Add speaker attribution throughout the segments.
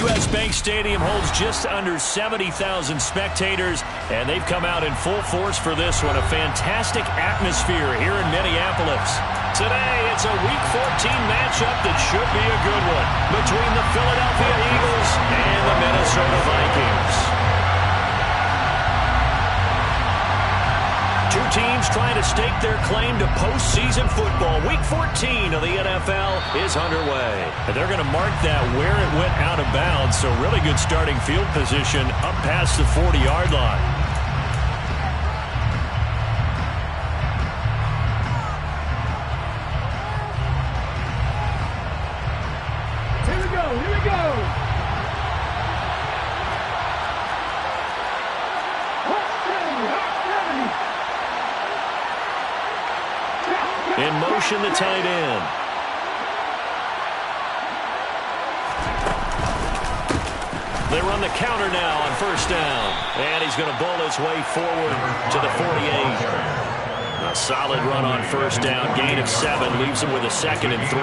Speaker 1: U.S. Bank Stadium holds just under 70,000 spectators, and they've come out in full force for this one. A fantastic atmosphere here in Minneapolis. Today, it's a Week 14 matchup that should be a good one between the Philadelphia Eagles and the Minnesota Vikings. Two teams trying to stake their claim to postseason football. Week 14 of the NFL is underway. And they're going to mark that where it went out of bounds, so really good starting field position up past the 40-yard line.
Speaker 2: Here we go.
Speaker 1: In motion, the tight end. They run the counter now on first down. And he's going to bowl his way forward to the 48. A solid run on first down. Gain of 7 leaves him with a 2nd and 3.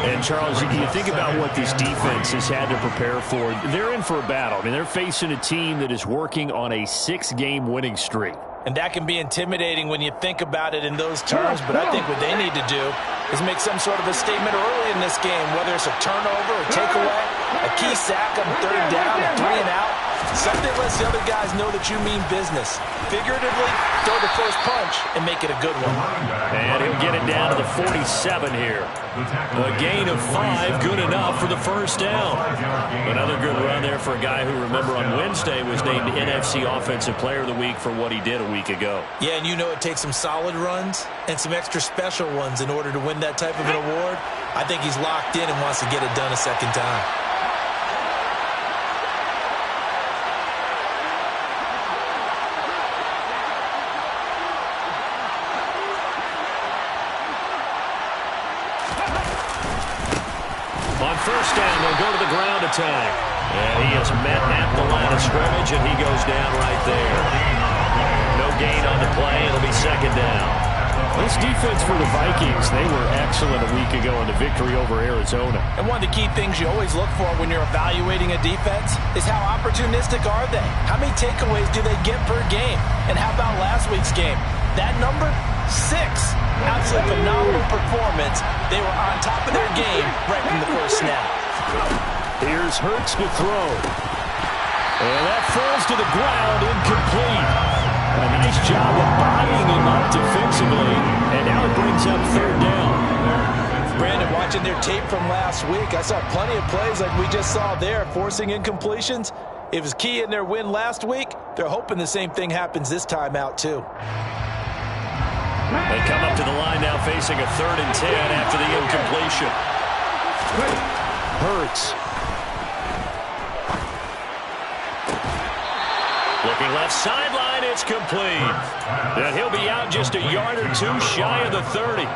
Speaker 3: And, Charles, you think about what this defense has had to prepare for. They're in for a battle. I mean, they're facing a team that is working on a 6-game winning streak.
Speaker 4: And that can be intimidating when you think about it in those terms. But I think what they need to do is make some sort of a statement early in this game, whether it's a turnover, a takeaway, a key sack on 3rd down, a 3 and out. Something lets the other guys know that you mean business. Figuratively, throw the first punch and make it a good one.
Speaker 1: And he'll get it down to the 47 here. A gain of 5, good enough for the first down. Another good run there for a guy who, remember, on Wednesday was named NFC Offensive Player of the Week for what he did a week ago.
Speaker 4: Yeah, and you know it takes some solid runs and some extra special ones in order to win that type of an award. I think he's locked in and wants to get it done a second time.
Speaker 1: On first down, they'll go to the ground attack. And he is met at the line of scrimmage, and he goes down right there. No gain on the play. It'll be 2nd down.
Speaker 3: This defense for the Vikings, they were excellent a week ago in the victory over Arizona.
Speaker 4: And one of the key things you always look for when you're evaluating a defense is how opportunistic are they? How many takeaways do they get per game? And how about last week's game? That number? 6. Absolutely phenomenal performance. They were on top of their game right from the first snap.
Speaker 3: Here's Hurts to throw. And that falls to the ground, incomplete. A nice job of bodying him up defensively. And now it brings up 3rd down.
Speaker 4: Brandon, watching their tape from last week, I saw plenty of plays like we just saw there, forcing incompletions. It was key in their win last week. They're hoping the same thing happens this time out, too.
Speaker 1: They come up to the line now facing a 3rd and 10 after the incompletion.
Speaker 3: Hurts.
Speaker 1: Looking left sideline, it's complete. And he'll be out just a yard or 2 shy of the 30.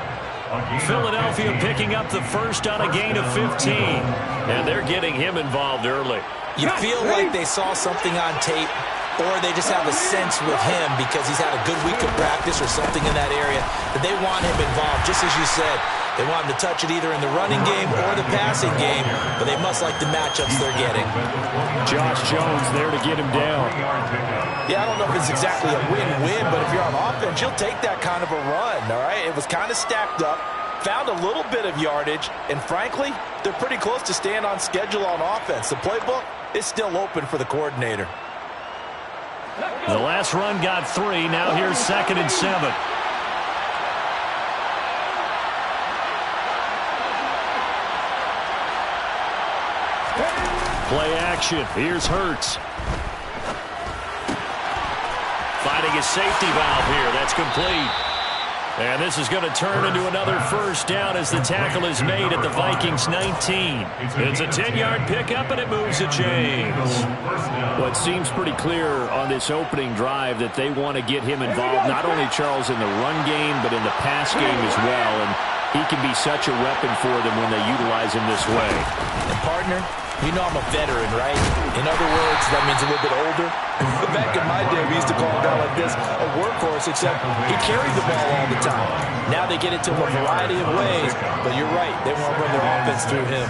Speaker 1: Philadelphia picking up the first on a gain of 15. And they're getting him involved early.
Speaker 4: You feel like they saw something on tape, or they just have a sense with him because he's had a good week of practice or something in that area that they want him involved, just as you said. They want him to touch it either in the running game or the passing game, but they must like the matchups they're getting.
Speaker 3: Josh Jones there to get him down.
Speaker 4: Yeah, I don't know if it's exactly a win-win, but if you're on offense, you'll take that kind of a run, all right? It was kind of stacked up, found a little bit of yardage, and frankly, they're pretty close to staying on schedule on offense. The playbook is still open for the coordinator.
Speaker 1: The last run got 3. Now here's 2nd and 7.
Speaker 3: Play action. Here's Hurts.
Speaker 1: Finding his safety valve here. That's complete. And this is going to turn into another first down as the tackle is made at the Vikings 19. It's a 10-yard pickup, and it moves the chains.
Speaker 3: Well, it seems pretty clear on this opening drive that they want to get him involved, not only, Charles, in the run game, but in the pass game as well. And he can be such a weapon for them when they utilize him this way.
Speaker 4: And, partner, you know I'm a veteran, right? In other words, that means a little bit older. Back in my day, we used to call a guy like this a workhorse, except he carried the ball all the time. Now they get it to him a variety of ways, but you're right. They want to run their offense through him.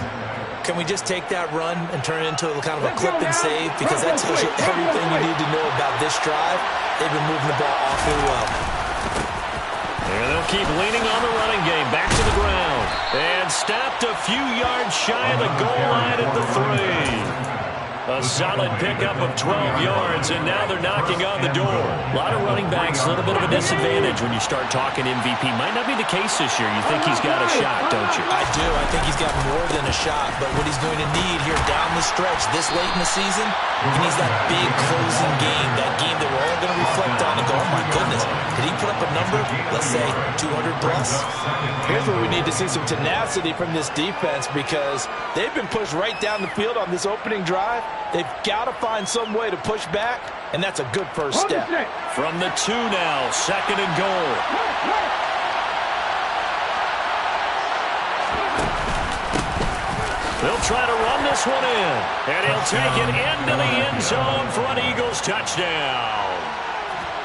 Speaker 4: Can we just take that run and turn it into a kind of a clip and save? Because that tells you everything you need to know about this drive. They've been moving the ball awfully well.
Speaker 1: And they'll keep leaning on the running game. Back to the ground. And stopped a few yards shy of the goal line at the 3. A solid pickup of 12 yards, and now they're knocking on the door. A lot of running backs, a little bit of a disadvantage when you start talking MVP. Might not be the case this year. You think he's got a shot, don't you?
Speaker 4: I do. I think he's got more than a shot, but what he's going to need here down the stretch this late in the season, he needs that big closing game, that game that we're all going to reflect on and go, oh my goodness, did he put up a number, let's say 200 plus?
Speaker 2: Here's where we need to see some tenacity from this defense, because they've been pushed right down the field on this opening drive. They've got to find some way to push back, and that's a good first step.
Speaker 1: From the 2 now, 2nd and goal. They'll try to run this one in, and he'll take it into the end zone for an Eagles touchdown.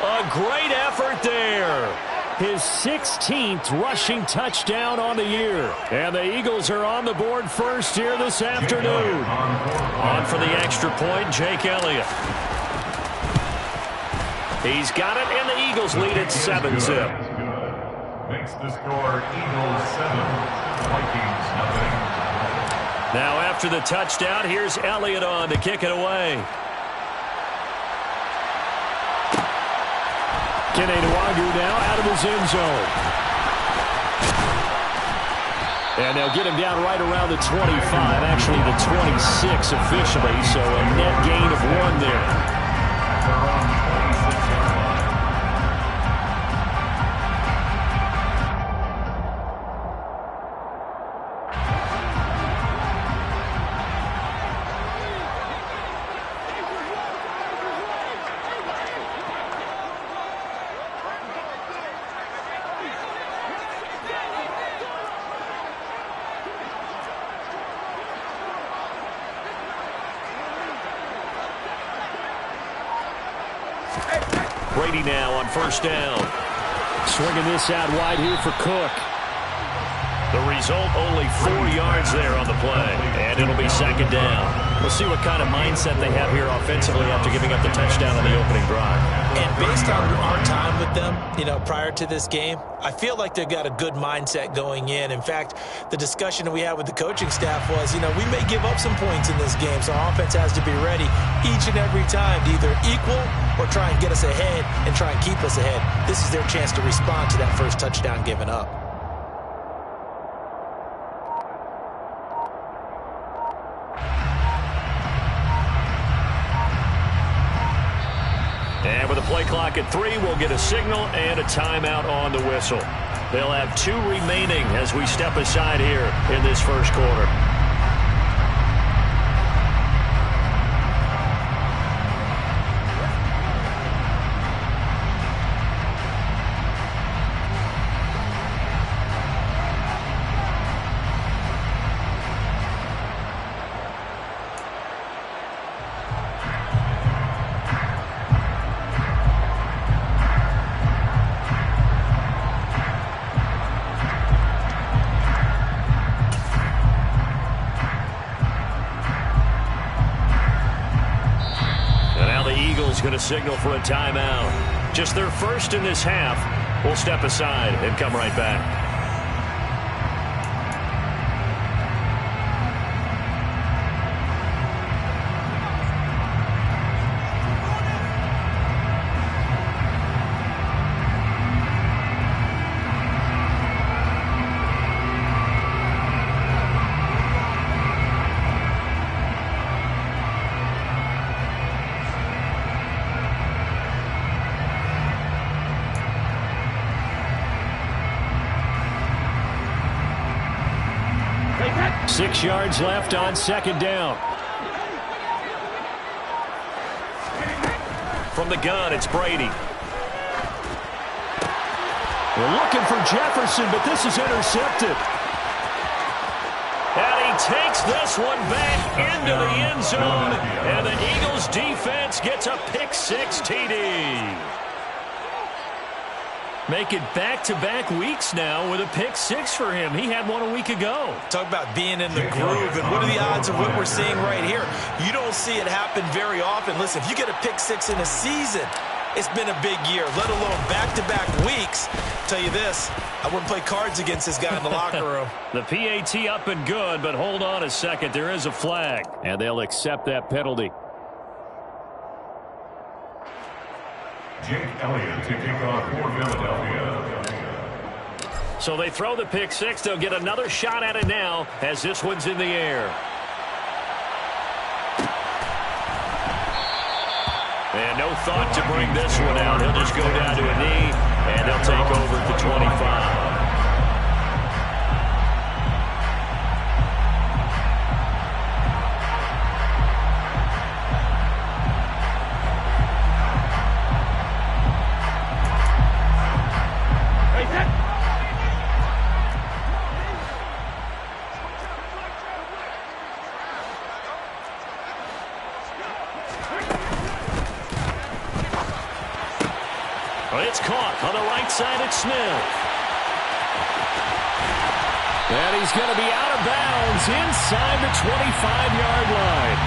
Speaker 1: A great effort there. His 16th rushing touchdown on the year. And the Eagles are on the board first here this afternoon. On for the extra point, Jake Elliott. He's got it, and the Eagles lead at 7-zip.
Speaker 5: Makes the score Eagles 7, Vikings nothing.
Speaker 1: Now after the touchdown, here's Elliott on to kick it away. Keneduagu now out of his end zone. And they'll get him down right around the 25, actually the 26 officially, so a net gain of 1 there. Brady now on 1st down. Swinging this out wide here for Cook. The result, only 4 yards there on the play. And it'll be 2nd down. We'll see what kind of mindset they have here offensively after giving up the touchdown on the opening drive.
Speaker 4: And based on our time with them, prior to this game, I feel like they've got a good mindset going in. In fact, the discussion that we had with the coaching staff was, we may give up some points in this game, so our offense has to be ready each and every time to either equal or try and get us ahead and try and keep us ahead. This is their chance to respond to that first touchdown given up.
Speaker 1: And with a play clock at 3, we'll get a signal and a timeout on the whistle. They'll have 2 remaining as we step aside here in this first quarter. Going to signal for a timeout. Just their first in this half. We'll step aside and come right back. Six yards left on 2nd down. From the gun, it's Brady. We're looking for Jefferson, but this is intercepted. And he takes this one back into the end zone, and the Eagles defense gets a pick 6 TD. Make it back-to-back weeks now with a pick six for him. He had one a week ago.
Speaker 4: Talk about being in the groove, and what are the odds of what we're seeing right here? You don't see it happen very often. Listen, if you get a pick six in a season, it's been a big year, let alone back-to-back weeks. Tell you this, I wouldn't play cards against this guy in the locker room.
Speaker 1: The PAT up and good, but hold on a second. There is a flag.
Speaker 3: And they'll accept that penalty.
Speaker 5: Jake Elliott to kick off for Philadelphia.
Speaker 1: So they throw the pick six. They'll get another shot at it now as this one's in the air. And no thought to bring this one out. He'll just go down to a knee, and they'll take over at the 25. It's caught on the right side at Smith.
Speaker 3: And he's going to be out of bounds inside the 25-yard line.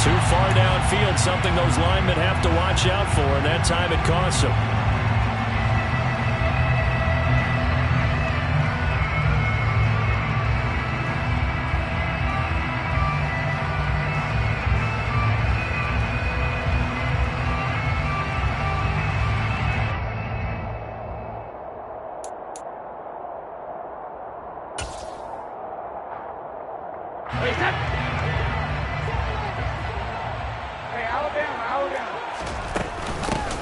Speaker 1: Too far downfield, something those linemen have to watch out for, and that time it costs them.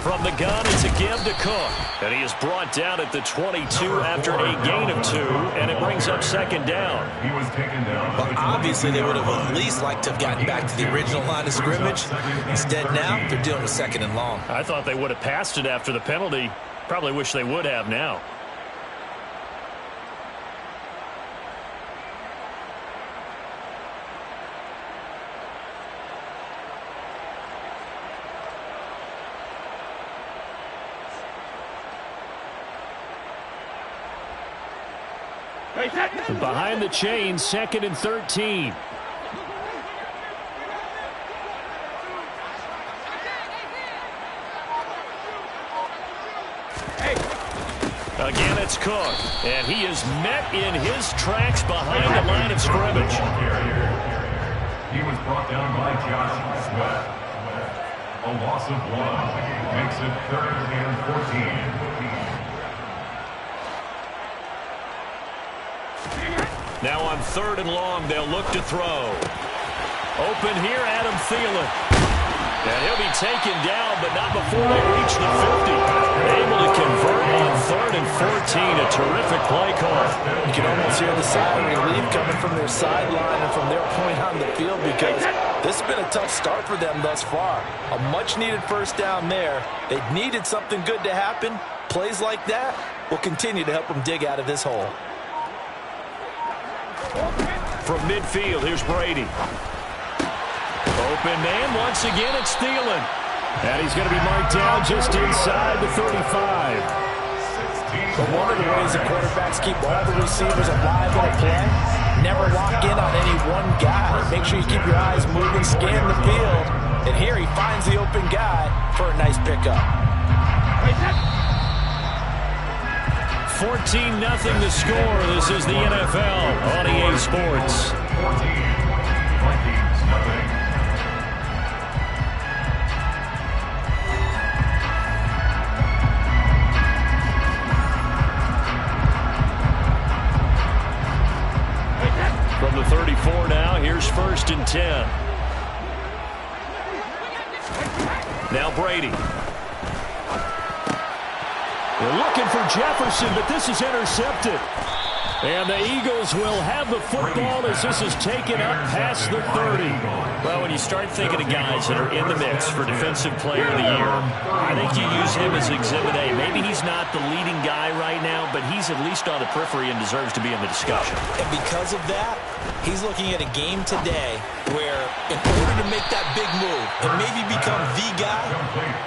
Speaker 1: From the gun, it's a give to Cook. And he is brought down at the 22 after a gain of 2, and it brings up second down.
Speaker 5: He was taken down.
Speaker 4: Well, obviously, they would have at least liked to have gotten back to the original line of scrimmage. Instead, now, they're dealing with second and long.
Speaker 1: I thought they would have passed it after the penalty. Probably wish they would have now. Behind the chain, 2nd and 13. Again, it's Cook, and he is met in his tracks behind the line of scrimmage.
Speaker 5: He was brought down by Josh Sweat. A loss of 1 makes it 3rd and 14.
Speaker 1: Now on 3rd and long, they'll look to throw. Open here, Adam Thielen. And he'll be taken down, but not before they reach the 50. Able to convert on 3rd and 14. A terrific play call.
Speaker 4: You can almost hear the sigh of relief coming from their sideline and from their point on the field, because this has been a tough start for them thus far. A much-needed first down there. They needed something good to happen. Plays like that will continue to help them dig out of this hole.
Speaker 1: From midfield, here's Brady. Open man, once again, it's Thielen.
Speaker 3: And he's going to be marked down just inside the 35.
Speaker 4: But one of the ways the quarterbacks keep all the receivers alive in a play, never lock in on any one guy. Make sure you keep your eyes moving, scan the field. And here he finds the open guy for a nice pickup.
Speaker 1: 14-0 the score. This is the NFL on EA Sports.
Speaker 5: 14. Vikings, nothing.
Speaker 1: From the 34 now, here's 1st and 10. Now Brady. They're looking for Jefferson, but this is intercepted. And the Eagles will have the football as this is taken up past the 30. Well, when you start thinking of guys that are in the mix for Defensive Player of the Year, I think you use him as Exhibit A. Maybe he's not the leading guy right now, but he's at least on the periphery and deserves to be in the discussion.
Speaker 4: And because of that, He's looking at a game today where in order to make that big move and maybe become the guy,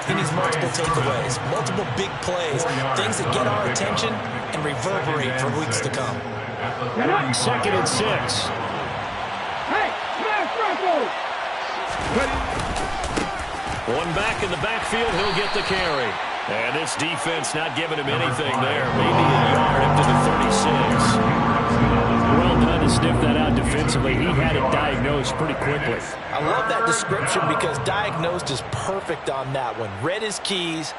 Speaker 4: he needs multiple takeaways, multiple big plays, things that get our attention and reverberate for weeks to come.
Speaker 3: 2nd and 6. One back in the backfield, he'll get the carry. And this defense not giving him anything there. Maybe a yard up to the 36. Well done to sniff that out defensively. He had it diagnosed pretty quickly.
Speaker 4: I love that description because diagnosed is perfect on that one. Read his keys,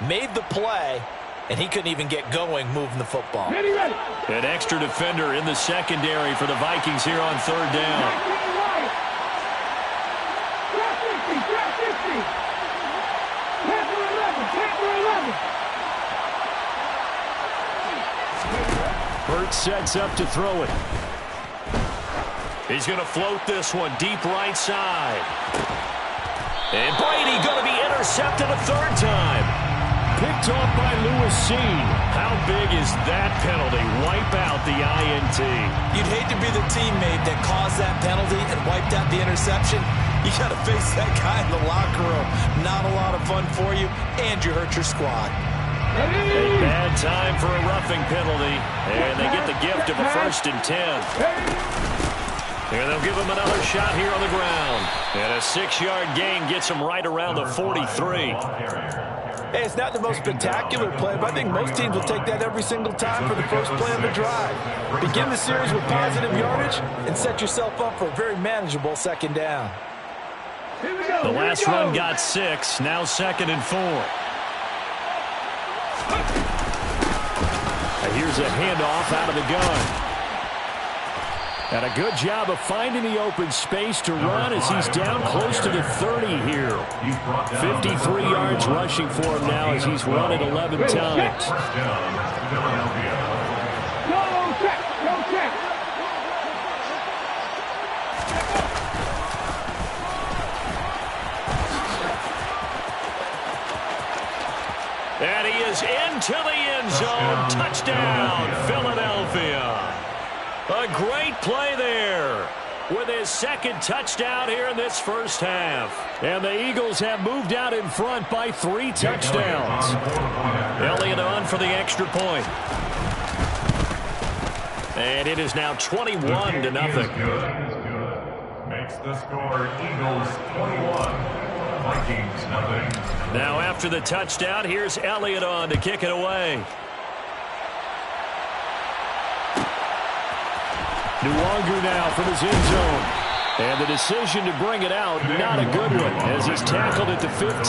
Speaker 4: made the play, and he couldn't even get going moving the football.
Speaker 1: An extra defender in the secondary for the Vikings here on 3rd down.
Speaker 3: Burt sets up to throw it.
Speaker 1: He's going to float this one deep right side. And Brady going to be intercepted a 3rd time.
Speaker 3: Picked off by Lewis Seen.
Speaker 1: How big is that penalty? Wipe out the INT.
Speaker 4: You'd hate to be the teammate that caused that penalty and wiped out the interception. You got to face that guy in the locker room. Not a lot of fun for you, and you hurt your squad.
Speaker 1: A bad time for a roughing penalty, and they get the gift of a 1st and 10. And they'll give him another shot here on the ground. And a 6-yard gain gets him right around the 43.
Speaker 4: Hey, it's not the most spectacular play, but I think most teams will take that every single time for the first play of the drive. Begin the series with positive yardage and set yourself up for a very manageable 2nd down.
Speaker 1: The last run got 6, now 2nd and 4.
Speaker 3: Here's a handoff out of the gun. And a good job of finding the open space to run as he's down close to the 30 here. 53 yards rushing for him now as he's run it 11 times.
Speaker 1: And he is into the end zone. Touchdown, Philadelphia. A great play there with his 2nd touchdown here in this first half.
Speaker 3: And the Eagles have moved out in front by 3 touchdowns.
Speaker 1: Elliott on for the extra point. And it is now 21-0.
Speaker 5: Makes the score Eagles 21, Vikings nothing.
Speaker 1: Now after the touchdown, here's Elliott on to kick it away.
Speaker 3: Nwangu now from his end zone. And the decision to bring it out, not a good one, as he's tackled at the 15.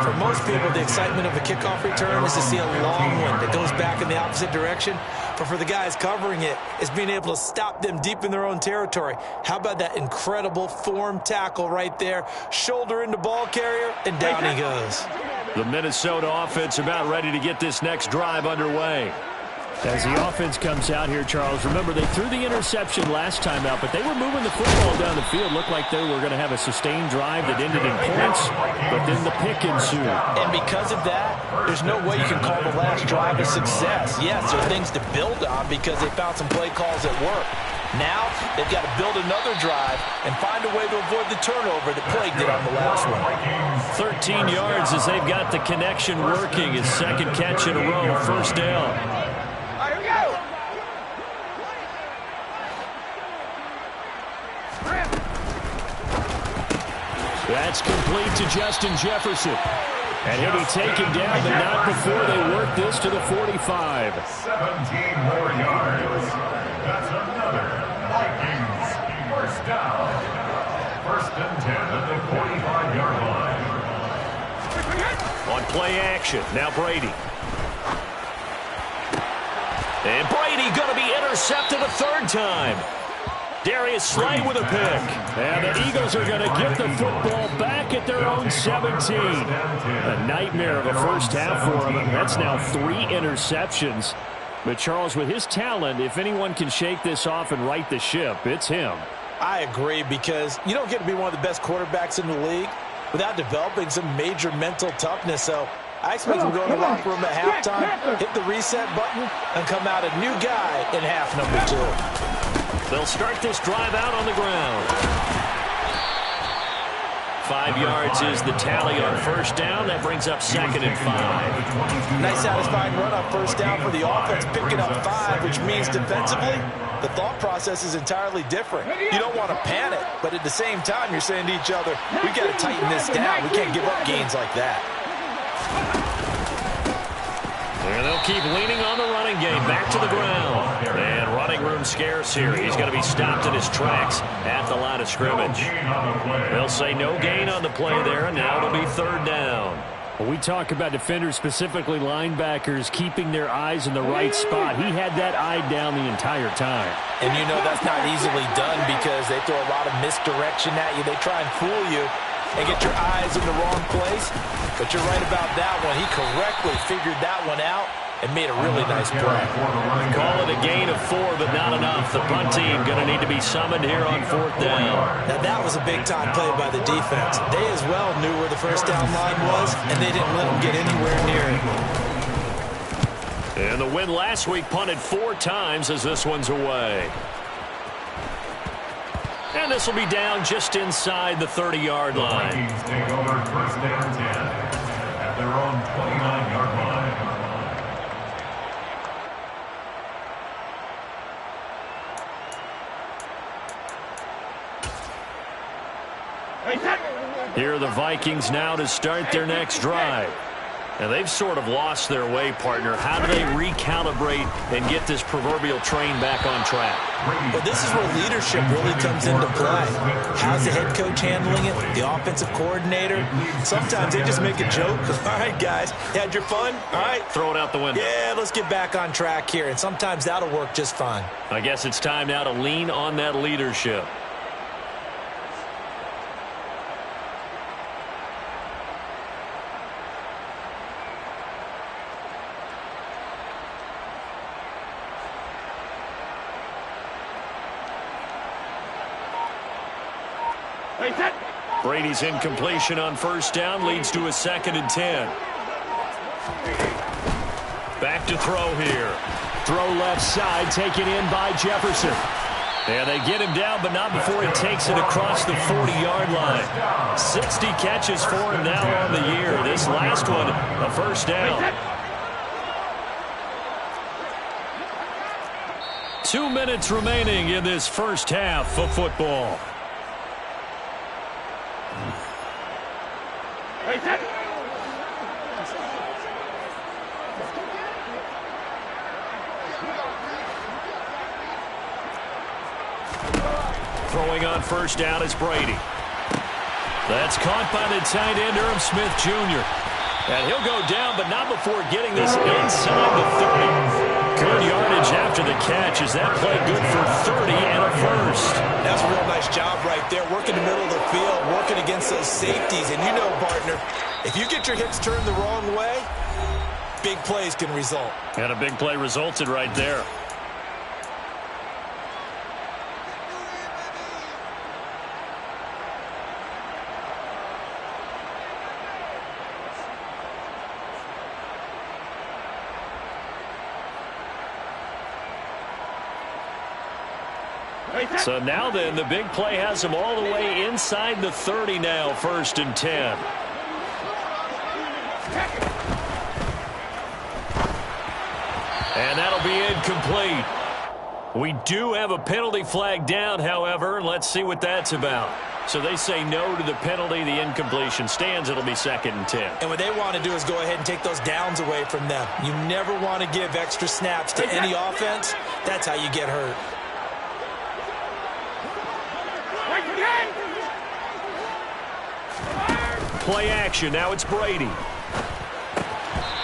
Speaker 4: For most people, the excitement of a kickoff return is to see a long one that goes back in the opposite direction. But for the guys covering it, it's being able to stop them deep in their own territory. How about that incredible form tackle right there? Shoulder into ball carrier, and down he goes.
Speaker 1: The Minnesota offense about ready to get this next drive underway.
Speaker 3: As the offense comes out here, Charles, remember they threw the interception last time out, but they were moving the football down the field. Looked like they were going to have a sustained drive that ended in points, but then the pick ensued.
Speaker 4: And because of that, there's no way you can call the last drive a success. Yes, there are things to build on because they found some play calls that work. Now they've got to build another drive and find a way to avoid the turnover that plagued it on the last one.
Speaker 1: 13 yards as they've got the connection working. His 2nd catch in a row, 1st down.
Speaker 3: That's complete to Justin Jefferson. And he'll be taken down, but not before they work this to the 45.
Speaker 5: 17 more yards. That's another Vikings 1st down. 1st and 10 at the 45-yard line.
Speaker 1: On play action, now Brady. And Brady going to be intercepted a 3rd time. Darius Slay with a pick.
Speaker 3: And the Eagles are going to get the football back at their own 17. A nightmare of a first half for him. That's now 3 interceptions. But Charles, with his talent, if anyone can shake this off and right the ship, it's him.
Speaker 4: I agree, because you don't get to be one of the best quarterbacks in the league without developing some major mental toughness. So I expect him to go in the locker room at halftime, hit the reset button, and come out a new guy in half number 2.
Speaker 1: They'll start this drive out on the ground. 5 yards is the tally on first down. That brings up 2nd and 5.
Speaker 2: Nice satisfying run on first down for the offense, picking up 5, which means defensively, the thought process is entirely different. You don't want to panic, but at the same time, you're saying to each other, we got to tighten this down. We can't give up gains like that.
Speaker 1: And they'll keep leaning on the running game. Back to the ground. And running room scarce here. He's going to be stopped in his tracks at the line of scrimmage. They'll say no gain on the play there, and now it'll be 3rd down.
Speaker 3: Well, we talk about defenders, specifically linebackers, keeping their eyes in the right spot. He had that eye down the entire time.
Speaker 2: And you know that's not easily done because they throw a lot of misdirection at you. They try and fool you and get your eyes in the wrong place. But you're right about that one. He correctly figured that one out and made a really nice play.
Speaker 1: Call it a gain of 4, but not enough. The punt team going to need to be summoned here on 4th down.
Speaker 2: Now, that was a big-time play by the defense. They as well knew where the first down line was, and they didn't let them get anywhere near it.
Speaker 1: And the win last week punted 4 times as this one's away. And this will be down just inside the 30-yard line.
Speaker 5: The Vikings take over 1st and 10 at their own 29-yard line.
Speaker 1: Here are the Vikings now to start their next drive. And they've sort of lost their way, partner. How do they recalibrate and get this proverbial train back on track?
Speaker 2: Well, this is where leadership really comes into play. How's the head coach handling it? The offensive coordinator? Sometimes they just make a joke. All right, guys, had your fun? All right.
Speaker 1: Throw it out the window.
Speaker 2: Yeah, let's get back on track here. And sometimes that'll work just fine.
Speaker 1: I guess it's time now to lean on that leadership. Brady's incompletion on first down leads to a 2nd and 10. Back to throw here.
Speaker 3: Throw left side, taken in by Jefferson.
Speaker 1: And they get him down, but not before he takes it across the 40-yard line. 60 catches for him now on the year. This last one, a first down. 2 minutes remaining in this first half of football. Throwing on first down is Brady. That's caught by the tight end, Irv Smith Jr. And he'll go down, but not before getting this inside the 30. Good yardage after the catch. Is that play good for 30 and a first?
Speaker 2: That's a real nice job right there, working the middle of the field, working against those safeties. And you know, partner, if you get your hips turned the wrong way, big plays can result.
Speaker 1: And a big play resulted right there. So now then, the big play has them all the way inside the 30 now, 1st and 10. And that'll be incomplete. We do have a penalty flag down, however, and let's see what that's about. So they say no to the penalty. The incompletion stands. It'll be 2nd and 10.
Speaker 2: And what they want to do is go ahead and take those downs away from them. You never want to give extra snaps to any offense. That's how you get hurt.
Speaker 1: Play action. Now it's Brady.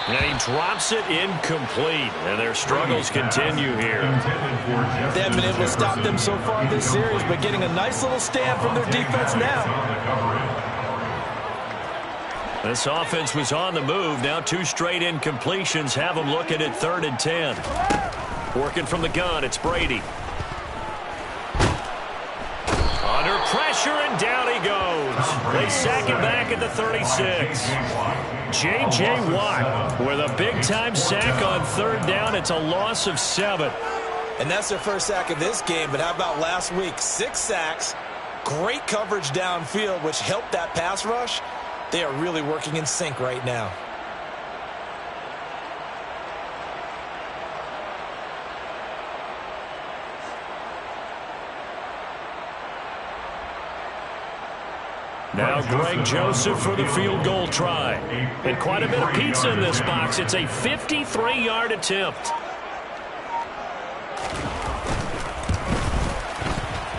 Speaker 1: And he drops it incomplete. And their struggles continue here.
Speaker 2: They haven't been able to stop them so far in this series, but getting a nice little stand from their defense now.
Speaker 1: This offense was on the move. Now 2 straight incompletions have them looking at 3rd and 10. Working from the gun, it's Brady. Under pressure, and down he goes. They sack him back at the 36. J.J. Watt with a big-time sack on 3rd down. It's a loss of 7.
Speaker 2: And that's their first sack of this game, but how about last week? 6 sacks, great coverage downfield, which helped that pass rush. They are really working in sync right now.
Speaker 1: Now Greg Joseph for the field goal try. And quite a bit of pizza in this box. It's a 53-yard attempt.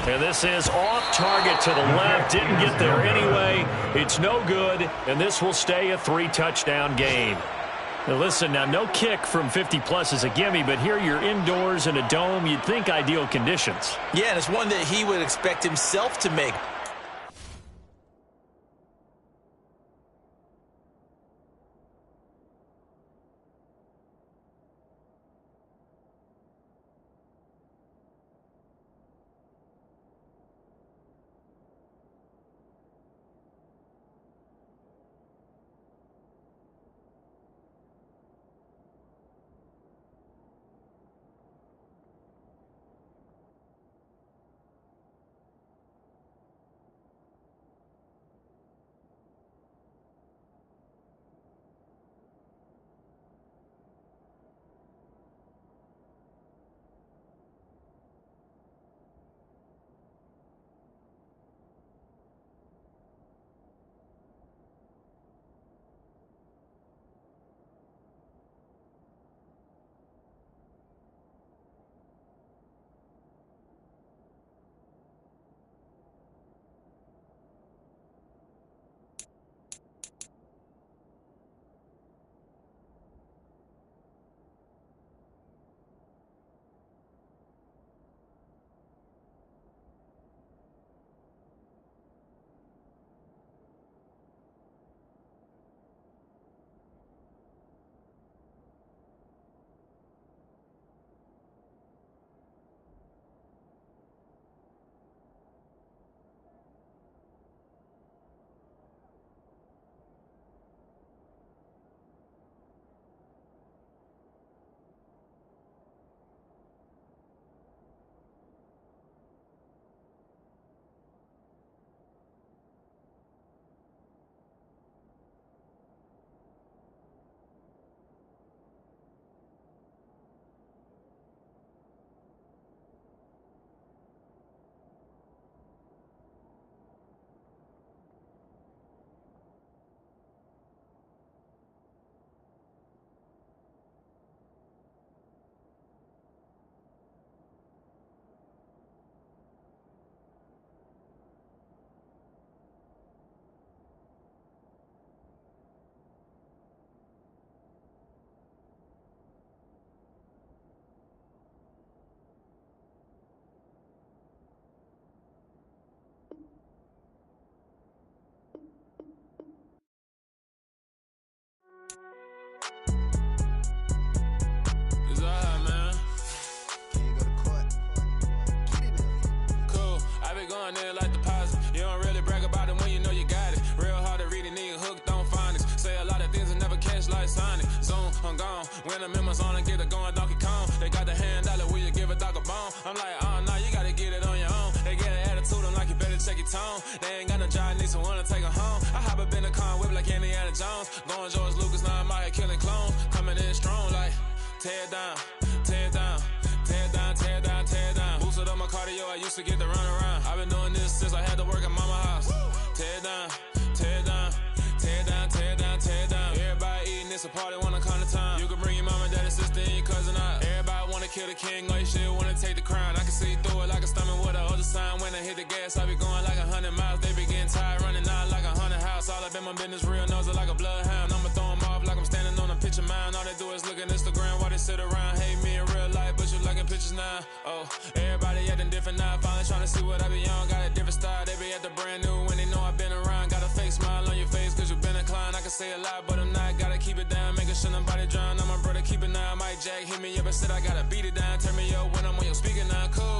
Speaker 1: And this is off target to the left. Didn't get there anyway. It's no good, and this will stay a 3-touchdown game. Now listen, now no kick from 50-plus is a gimme, but here you're indoors in a dome. You'd think ideal conditions.
Speaker 2: Yeah, and it's one that he would expect himself to make.
Speaker 6: Going in like deposit. You don't really brag about it when you know you got it. Real hard to read a nigga hooked on phonics. Say a lot of things and never catch like Sonic. Zoom, I'm gone. When the members on and get it going Donkey Kong. They got the hand dollar, will you give a dog a bone? I'm like, oh no, you gotta get it on your own. They get an attitude, I'm like, you better check your tone. They ain't got no job, need someone to take her home. I hop up in the car, whip like Indiana Jones. Going George Lucas, now I'm out here killing clones. Coming in strong like, tear down, tear down. Tear down, tear down, tear down. Boosted up my cardio, I used to get to run around. I've been doing this since I had to work at mama house. Tear down, tear down, tear down, tear down, tear down. Everybody eating, it's a party, wanna come to time. You can bring your mama, daddy, sister, and your cousin out. Everybody wanna kill the king, or you shit wanna take the crown. I can see through it like a stomach with a other sign. When I hit the gas, I be going like 100 miles. They be getting tired, running out like 100 house. All up in my business, real nose like a bloodhound. I'ma throw them off like I'm standing on a picture mound. All they do is look at Instagram while they sit around. Hate me in real life, but you liking pictures now. Oh, everybody acting different now. Finally trying to see what I be on. Got a different style, they be at the brand new when they know I've been around. Got a fake smile on your face cause you been inclined. I can say a lot, but I'm not. Gotta keep it down, making sure nobody drown. I'm my brother, keep it now. Mike Jack hit me up and said I gotta beat it down. Turn me up when I'm on your speaker now. Cool.